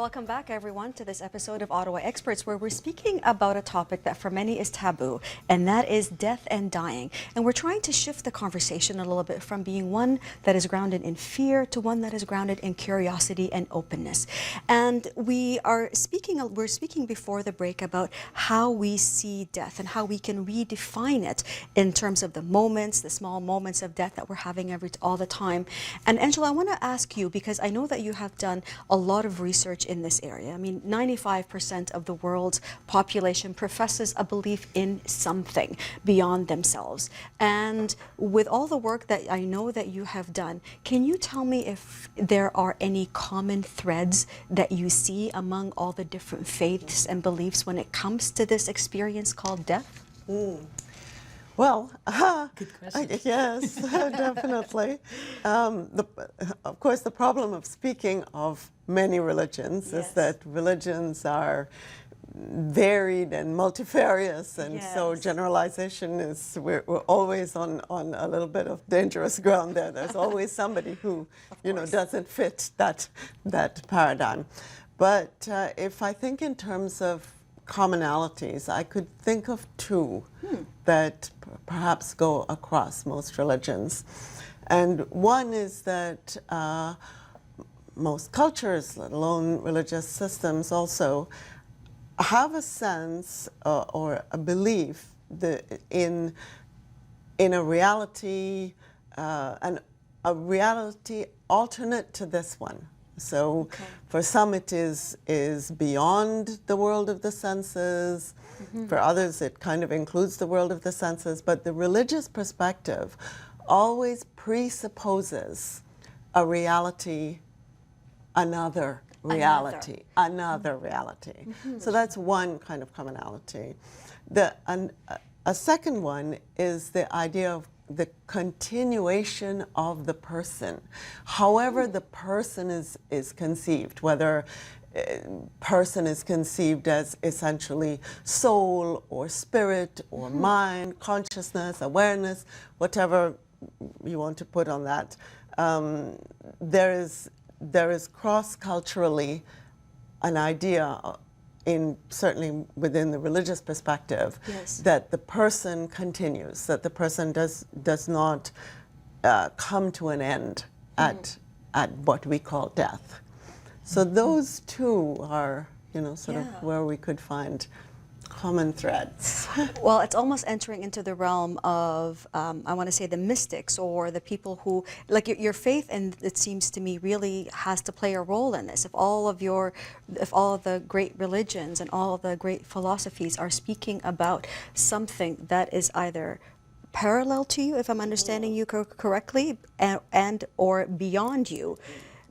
Welcome back, everyone, to this episode of Ottawa Experts, where we're speaking about a topic that for many is taboo, and that is death and dying. And we're trying to shift the conversation a little bit from being one that is grounded in fear to one that is grounded in curiosity and openness. And we're speaking before the break about how we see death and how we can redefine it in terms of the moments, the small moments of death that we're having all the time. And Angela, I want to ask you, because I know that you have done a lot of research in this area. I mean, 95% of the world's population professes a belief in something beyond themselves. And with all the work that I know that you have done, can you tell me if there are any common threads that you see among all the different faiths and beliefs when it comes to this experience called death? Well, good question. Yes, definitely. Of course, the problem of speaking of many religions is that religions are varied and multifarious, and so generalization is, we're always on a little bit of dangerous ground there. There's always somebody who, doesn't fit that paradigm. But if I think in terms of commonalities, I could think of two that perhaps go across most religions. And one is that most cultures, let alone religious systems, also have a sense or a belief in a reality, and a reality alternate to this one. So for some it is beyond the world of the senses. For others it kind of includes the world of the senses. But the religious perspective always presupposes a reality, another reality. So that's one kind of commonality. A second one is the idea of the continuation of the person, however the person is conceived, whether person is conceived as essentially soul or spirit or mind, consciousness, awareness, whatever you want to put on that. There is cross-culturally an idea certainly within the religious perspective, that the person continues, that the person does not come to an end at what we call death. So those two are, sort of where we could find common threads. Well, it's almost entering into the realm of, I want to say, the mystics, or the people who, like your faith, and it seems to me really has to play a role in this. If all of the great religions and all of the great philosophies are speaking about something that is either parallel to you, if I'm understanding you correctly, and or beyond you.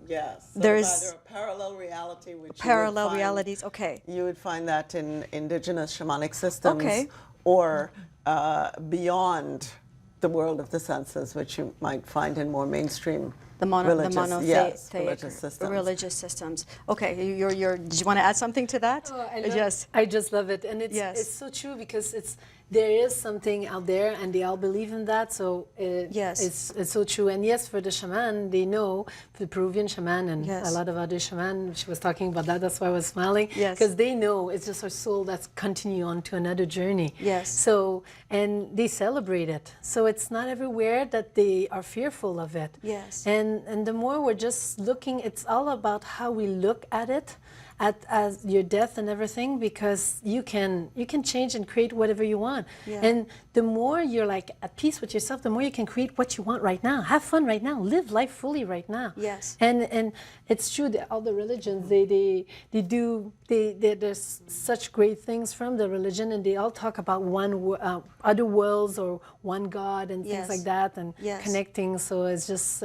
Yes, so there's either a parallel reality, which parallel realities. You would find that in indigenous shamanic systems, or beyond the world of the senses, which you might find in more mainstream religious systems. Okay, do you want to add something to that? Oh, I just love it, and it's so true, because there is something out there, and they all believe in that. So it's so true. And yes, for the shaman, they know, for the Peruvian shaman and a lot of other shaman, she was talking about that. That's why I was smiling, because they know it's just our soul that's continue on to another journey. So, and they celebrate it. So it's not everywhere that they are fearful of it. And the more we're just looking, it's all about how we look at it, as your death and everything, because you can change and create whatever you want. And the more you're like at peace with yourself, the more you can create what you want right now. Have fun right now. Live life fully right now. And it's true that all the religions, there's such great things from the religion, and they all talk about other worlds or one God and things like that, and connecting. So it's just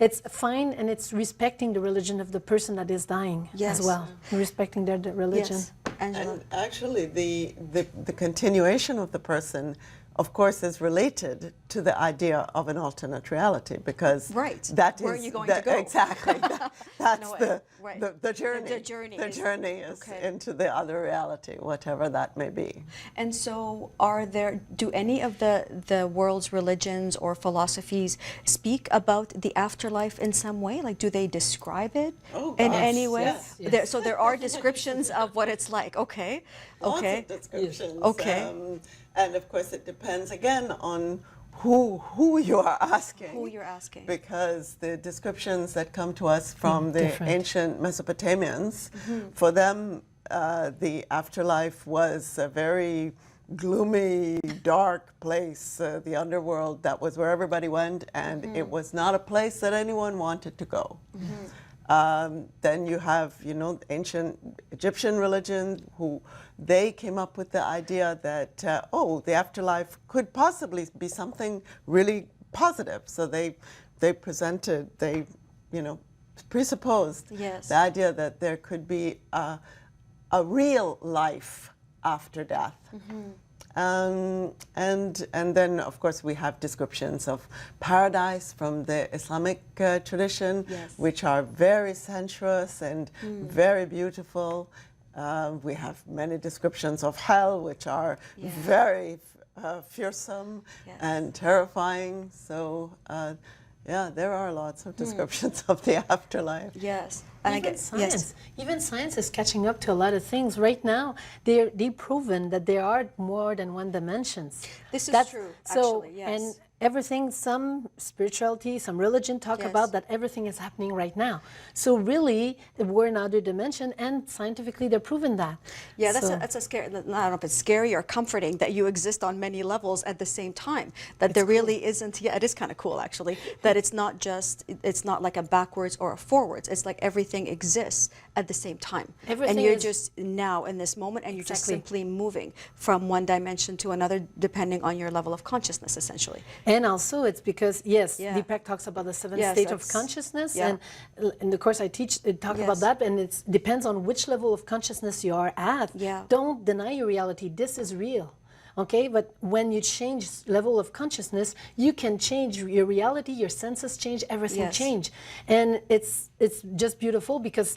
it's fine, and it's respecting the religion of the person that is dying as well. Respecting their religion. And actually, the continuation of the person of course, is related to the idea of an alternate reality, because that where is are you going to go? Exactly. That's the journey. The journey is into the other reality, whatever that may be. And so, do any of the world's religions or philosophies speak about the afterlife in some way? Like, do they describe it in any way? Yes. So there are descriptions of what it's like. Okay. Lots of descriptions. Okay. And of course, it depends again on who you are asking. Who you're asking. Because the descriptions that come to us from the ancient Mesopotamians, for them, the afterlife was a very gloomy, dark place, the underworld. That was where everybody went, and it was not a place that anyone wanted to go. Then you have, ancient Egyptian religion, who they came up with the idea that, the afterlife could possibly be something really positive. So they presupposed the idea that there could be a real life after death. And then, of course, we have descriptions of paradise from the Islamic tradition, which are very sensuous and very beautiful. We have many descriptions of hell, which are very fearsome and terrifying. So, there are lots of descriptions of the afterlife. Yes. And even science is catching up to a lot of things. Right now, they've proven that there are more than one dimensions. This is true, actually, yes. And everything, some spirituality, some religion talk about that everything is happening right now. So really, we're in another dimension, and scientifically they're proven that. Yeah, that's a scary, I don't know if it's scary or comforting that you exist on many levels at the same time. That there really isn't, it is kind of cool actually, that it's not like a backwards or a forwards. It's like everything exists at the same time. And you're just now in this moment, and you're just simply moving from one dimension to another depending on your level of consciousness, essentially. And also it's because, Deepak talks about the seventh state of consciousness, and in the course I talk about that, and it depends on which level of consciousness you are at. Don't deny your reality. This is real. Okay, but when you change level of consciousness, you can change your reality, your senses change, everything change. And it's just beautiful, because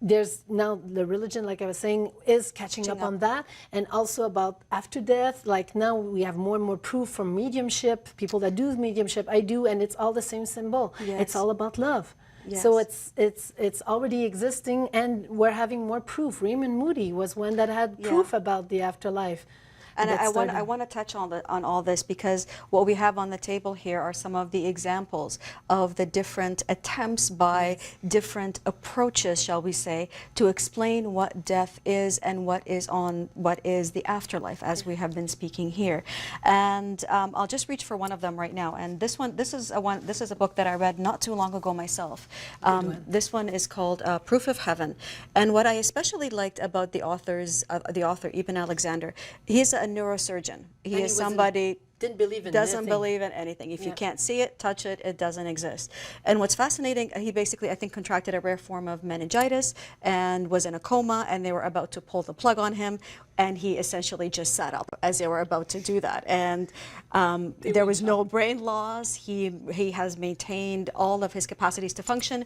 there's now the religion, like I was saying, is catching up on that. And also about after death, like now we have more and more proof from mediumship, people that do mediumship, I do, and it's all the same symbol. It's all about love. So it's already existing, and we're having more proof. Raymond Moody was one that had proof about the afterlife. And I want to touch on all this, because what we have on the table here are some of the examples of the different attempts by different approaches, shall we say, to explain what death is and what is the afterlife, as we have been speaking here. And I'll just reach for one of them right now. And this is a book that I read not too long ago myself. This one is called Proof of Heaven. And what I especially liked about the author Ibn Alexander, he's a neurosurgeon. He is somebody doesn't believe in anything. If you can't see it, touch it, it doesn't exist. And what's fascinating, he basically, I think, contracted a rare form of meningitis and was in a coma, and they were about to pull the plug on him, and he essentially just sat up as they were about to do that. And there was no brain loss. He has maintained all of his capacities to function.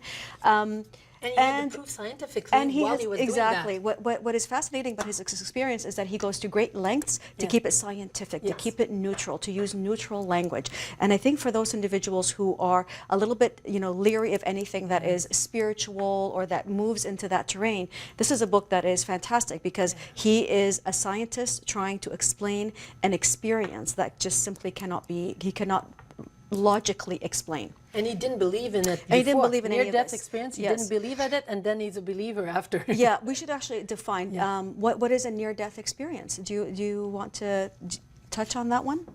And he had the proof scientifically while he was doing that. What is fascinating about his experience is that he goes to great lengths to keep it scientific, to keep it neutral, to use neutral language. And I think for those individuals who are a little bit, leery of anything that is spiritual or that moves into that terrain, this is a book that is fantastic, because he is a scientist trying to explain an experience that just simply cannot logically explain. And he didn't believe in it before. He didn't believe in any of near-death this. experience, he didn't believe in it, and then he's a believer after. Yeah, we should actually define what is a near-death experience. Do you want to touch on that one?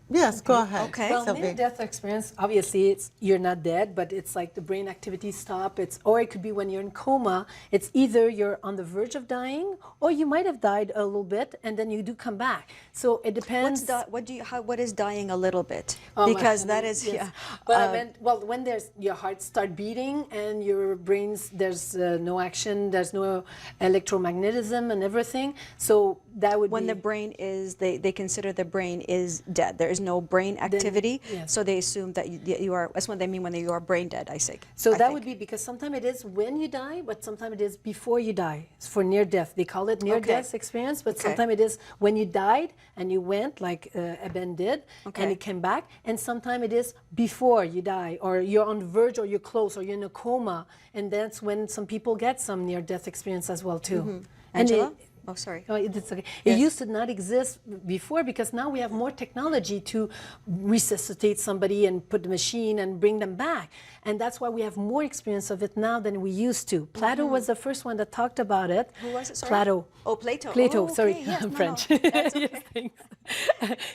Yes, go ahead. Okay. Well, Sylvie. near-death experience, obviously, it's you're not dead, but it's like the brain activity stop. Or it could be when you're in coma. It's either you're on the verge of dying, or you might have died a little bit, and then you do come back. So it depends. What is dying a little bit? Oh, Because that yes. is, yeah. But I meant, well, when there's your heart start beating and your brains, there's no action, there's no electromagnetism and everything. So that would When be the brain is, they consider the brain is dead. There is no brain activity, yes. so they assume that you are, that's what they mean when you are brain dead, I think. So that would be, because sometimes it is when you die, but sometimes it is before you die. It's for near death. They call it near death experience, but sometimes it is when you died and you went, like Eben did, and you came back, and sometimes it is before you die, or you're on the verge, or you're close, or you're in a coma, and that's when some people get some near death experience as well too. Angela? Oh, sorry. Oh, it's okay. It used to not exist before, because now we have more technology to resuscitate somebody and put the machine and bring them back. And that's why we have more experience of it now than we used to. Plato was the first one that talked about it. Who was it? Sorry? Plato. Oh, Plato. Plato, Oh, okay. sorry, Yes, I'm no, French. no. That's okay. Yes, thanks.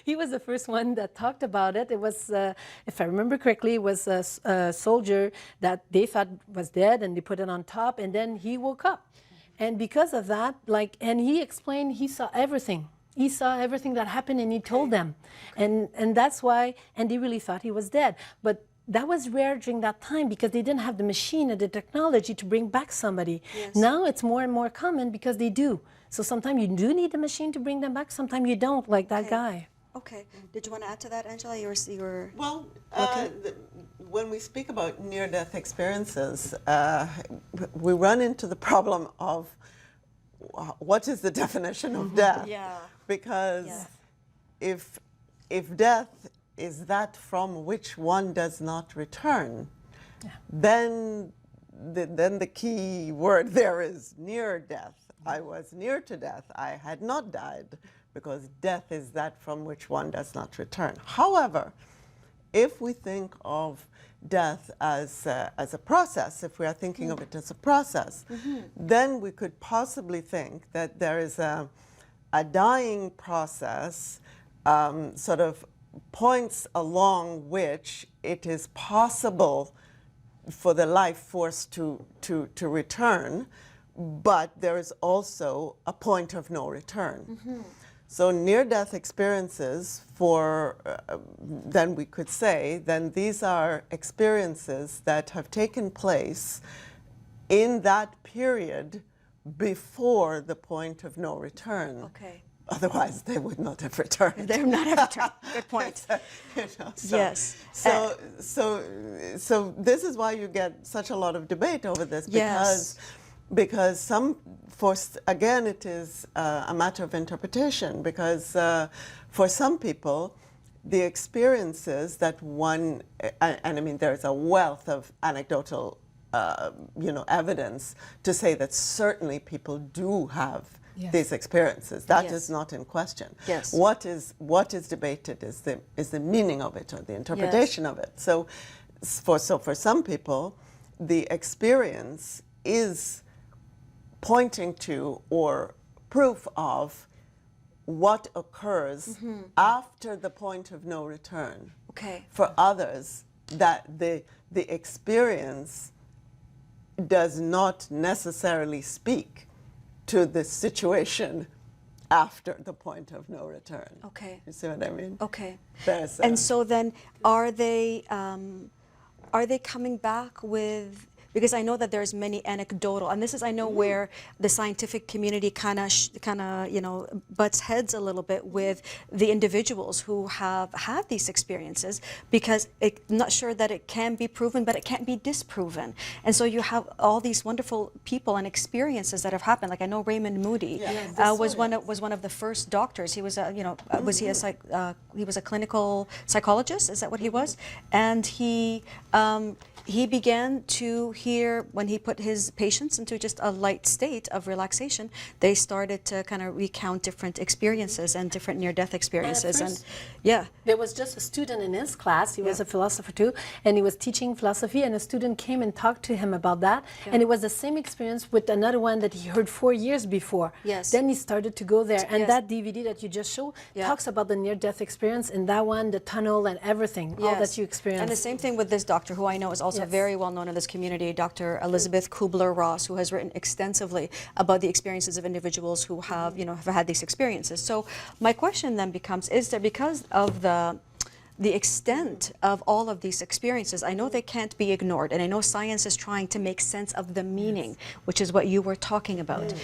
He was the first one that talked about it. It was, if I remember correctly, it was a soldier that they thought was dead, and they put it on top, and then he woke up. And because of that, and he explained, he saw everything. He saw everything that happened, and he told them. And that's why, and they really thought he was dead. But that was rare during that time, because they didn't have the machine and the technology to bring back somebody. Yes. Now it's more and more common, because they do. So sometimes you do need the machine to bring them back, sometimes you don't, like that guy. Okay. Did you want to add to that, Angela? You were Well, when we speak about near-death experiences, we run into the problem of what is the definition of death? Yeah. Because if death is that from which one does not return, then the key word there is near death. I was near to death. I had not died, because death is that from which one does not return. However, if we think of death as a process, if we are thinking of it as a process, then we could possibly think that there is a dying process, sort of points along which it is possible for the life force to return, but there is also a point of no return. So near-death experiences, then we could say, then these are experiences that have taken place in that period before the point of no return. Okay. Otherwise, they would not have returned. They would not have returned. Good point. Yes. So this is why you get such a lot of debate over this, because again, it is a matter of interpretation, because for some people, the experiences that one, and I mean, there's a wealth of anecdotal, evidence to say that certainly people do have these experiences. That is not in question. Yes. What is debated is the meaning of it, or the interpretation of it. So for some people, the experience is pointing to or proof of what occurs after the point of no return. Okay. For others, that the experience does not necessarily speak to the situation after the point of no return. Okay. You see what I mean? Okay. And so then, are they coming back with? Because I know that there's many anecdotal, and this is, I know, where the scientific community kind of butts heads a little bit with the individuals who have had these experiences, because I'm not sure that it can be proven, but it can't be disproven. And so you have all these wonderful people and experiences that have happened. Like I know Raymond Moody was one of the first doctors. He was he was a clinical psychologist. Is that what he was? And he began to here, when he put his patients into just a light state of relaxation, they started to kind of recount different experiences and different near-death experiences. And yeah, there was just a student in his class. He was a philosopher too, and he was teaching philosophy. And a student came and talked to him about that, and it was the same experience with another one that he heard 4 years before. Yes. Then he started to go there, and that DVD that you just showed talks about the near-death experience. In that one, the tunnel and everything, all that you experienced. And the same thing with this doctor, who I know is also very well known in this community, Dr. Elizabeth Kubler-Ross, who has written extensively about the experiences of individuals who have, you know, have had these experiences. So my question then becomes: is there, because of the extent of all of these experiences, I know they can't be ignored, and I know science is trying to make sense of the meaning, which is what you were talking about.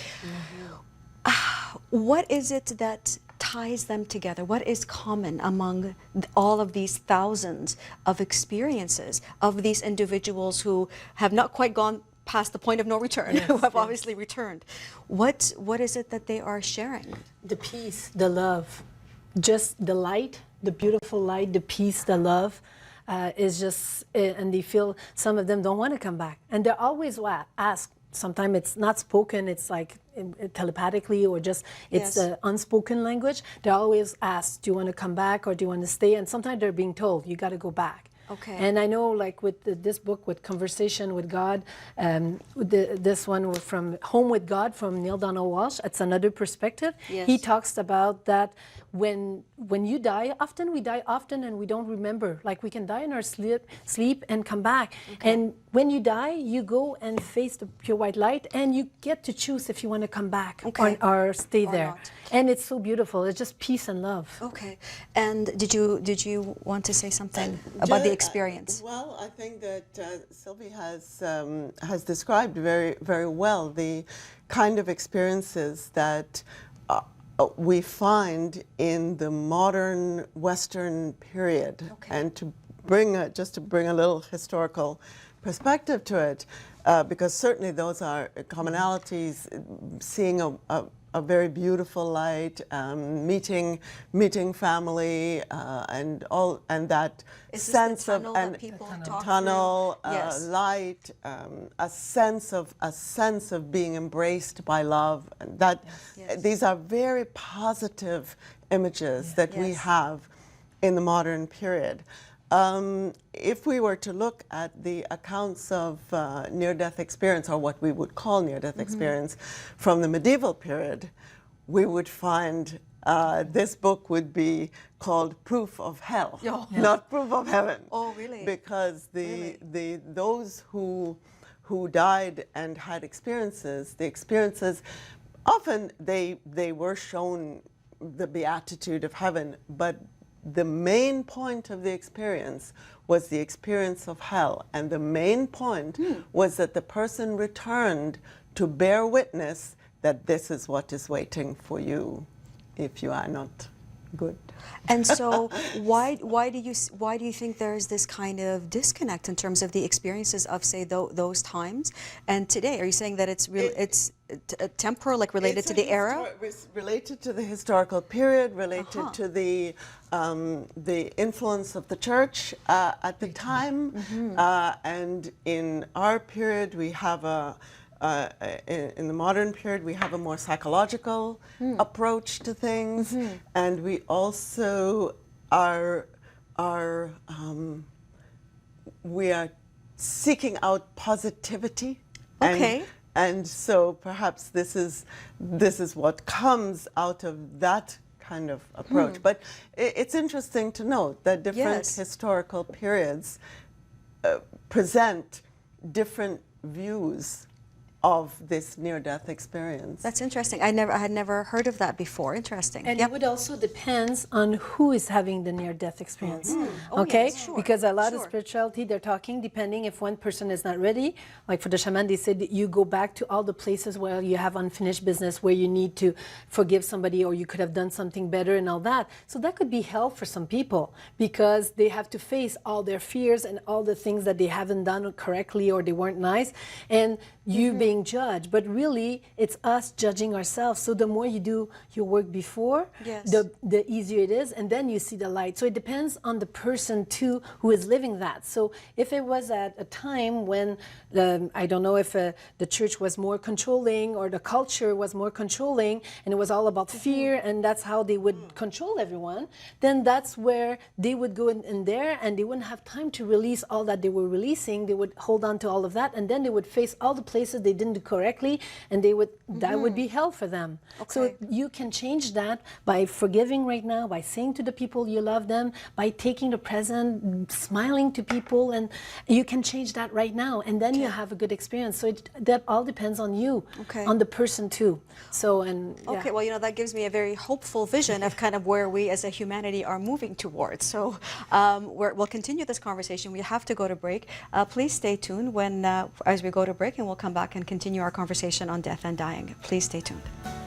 What is it that ties them together? What is common among all of these thousands of experiences of these individuals who have not quite gone past the point of no return, who have obviously returned? What is it that they are sharing? The peace, the love, just the light, the beautiful light, the peace, the love. Is just, and they feel, some of them don't want to come back. And they're always asked, sometimes it's not spoken, it's like telepathically, or just it's unspoken language. They're always asked, do you want to come back or do you want to stay? And sometimes they're being told, you got to go back. Okay. And I know, like with this book, with Conversation with God, this one from Home with God from Neil Donald Walsh, it's another perspective. Yes. He talks about that when you die, often we die often and we don't remember. Like we can die in our sleep and come back. Okay. And when you die, you go and face the pure white light, and you get to choose if you want to come back or stay there. Not. And it's so beautiful. It's just peace and love. Okay. And did you want to say something about the experience? Well, I think that Sylvie has described very, very well the kind of experiences that we find in the modern Western period. Okay. And to bring just to bring a little historical perspective to it, because certainly those are commonalities, seeing a very beautiful light, meeting family, and that Is sense this the tunnel of that people light, a sense of being embraced by love. And that these are very positive images that we have in the modern period. If we were to look at the accounts of near-death experience, or what we would call near-death experience, from the medieval period, we would find this book would be called Proof of Hell, not Proof of Heaven. Oh, really? Because those who died and had experiences, the experiences, often they were shown the beatitude of heaven, but the main point of the experience was the experience of hell. And the main point was that the person returned to bear witness that this is what is waiting for you if you are not good. And so why do you think there is this kind of disconnect in terms of the experiences of, say, those times and today? Are you saying that it's temporal, like related to the era? Related to the historical period, related to the influence of the church at the time, and in our period we have in the modern period, we have a more psychological approach to things, and we also we are seeking out positivity. Okay. And so perhaps this is what comes out of that kind of approach. But it's interesting to note that different historical periods present different views of this near-death experience. That's interesting. I had never heard of that before. Interesting. And it would also depends on who is having the near-death experience. Okay? Yes, sure. Because a lot of spirituality, they're talking depending if one person is not ready. Like for the shaman, they said that you go back to all the places where you have unfinished business, where you need to forgive somebody, or you could have done something better and all that. So that could be hell for some people, because they have to face all their fears and all the things that they haven't done correctly or they weren't nice. And you being being judged, but really it's us judging ourselves. So the more you do your work before, the easier it is, and then you see the light. So it depends on the person too who is living that. So if it was at a time when, I don't know if the church was more controlling or the culture was more controlling and it was all about fear and that's how they would control everyone, then that's where they would go in there and they wouldn't have time to release all that they were releasing. They would hold on to all of that and then they would face all the places they didn't do correctly and they would that would be hell for them. So you can change that by forgiving right now, by saying to the people you love them, by taking the present, smiling to people, and you can change that right now and then you have a good experience. So that all depends on you, on the person too. So Okay, well, you know, that gives me a very hopeful vision of kind of where we as a humanity are moving towards. So we'll continue this conversation. We have to go to break. Please stay tuned as we go to break, and we'll come back and continue our conversation on death and dying. Please stay tuned.